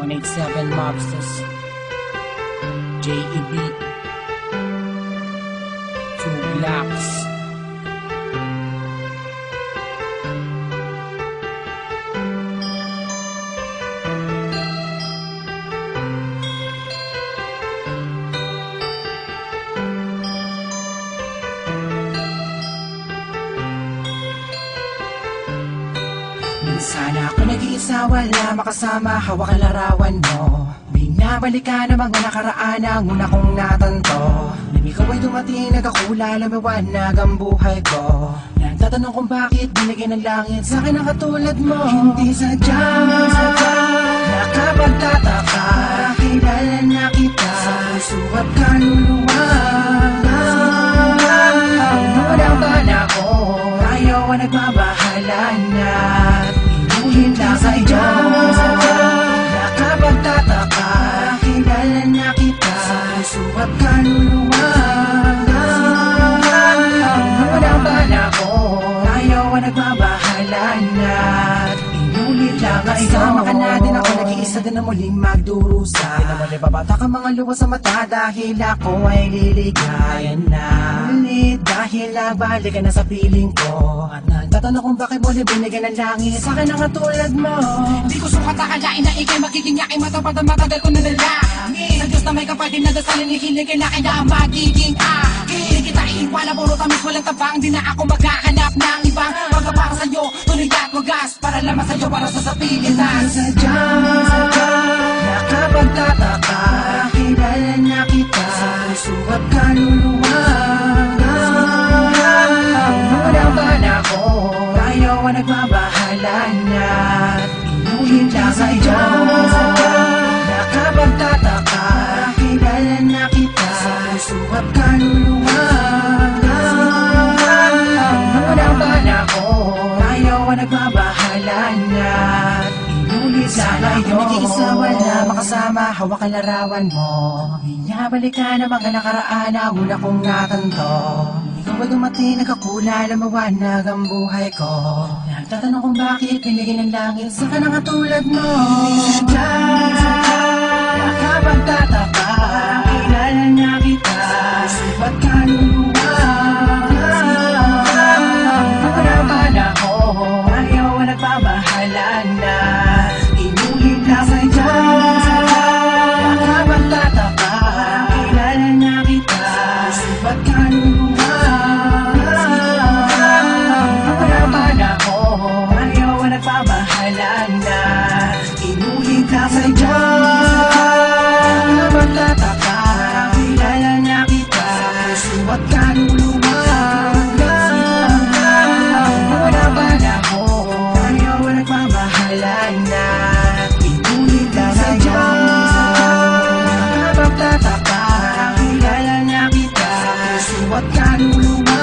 187 Mobsters, JEB, 2 Blocks. Sana ako nag-iisa, wala makasama, hawak ang larawan mo. Binabalikan ang mga nakaraan, ang una kong natanto. Nang ikaw ay dumating, nagkakula, lumiwanag ang buhay ko. Nagtatanong kung bakit binigyan ng langit sa akin ang katulad mo. Hindi sadya, nakapagtataka, kilala na kita sa puso at kaluluwa. Noon ang bala ko, ayaw ang nagbabahala na inuhin lang sa iyo. Nakapagtataka, kilala na kita sa puso at kaluluwa. Noon ang bala ko, ayaw ang nagbabahala na inulit lang sa iyo. Kasama ka natin, ako nag-iisa din na muling magdurusa. Pinamuli babata ka mga luwa sa mata dahil ako ay liligayan na ulit. Dahil nagbalik ka na sa piling ko at nagtatanong kung bakit mo binigyan ng langit sa akin ang katulad mo. Di ko sukat akalain na ikay magiging yakin, matapad ang matagal ko na nalangin. Sa Diyos na may kapatid na dasalin, ihiligay na kaya ang magiging akin. Di kita iiwala, puro tamis walang tabang. Di na ako maghahanap ng ibang pagkapara sa'yo, tuloy at wagas, para lamang sa'yo, para sa Pilipinas. Sadya, nakapagtataka, kilala na kita sa puso at kaluluwa. Noon ang bala ko, ayaw ang nagbabahala na inuhin lang sa iyo. Nakapagtataka, kilala na kita sa puso at kaluluwa. Noon ang bala ko, ayaw ang nagbabahala na inulit lang kayo. Nag-iisa, wala makasama, hawak ang larawan mo. Binabalikan ang mga nakaraan, ang una kong natanto. Ikaw ba dumating, nagkakula, lumawanag ang buhay ko. Nagtatanong kung bakit binigyan ng langit sa kanang katulad mo. Sadya, nakapagtataka, kilala na kita sa puso at kaluluwa. Noon ang bala ko, ayaw ang nagbabahala na inulit lang sa iyo. Nakapagtataka, kilala na kita sa puso at kaluluwa. Noon ang bala ko, ayaw ang nagbabahala na inulit lang sa iyo. Nakapagtataka, kilala na kita sa puso at kaluluwa. Noon ang bala ko, ayaw ang nagbabahala na inulit lang sa iyo. Nakapagtataka, kilala na kita sa puso at kaluluwa.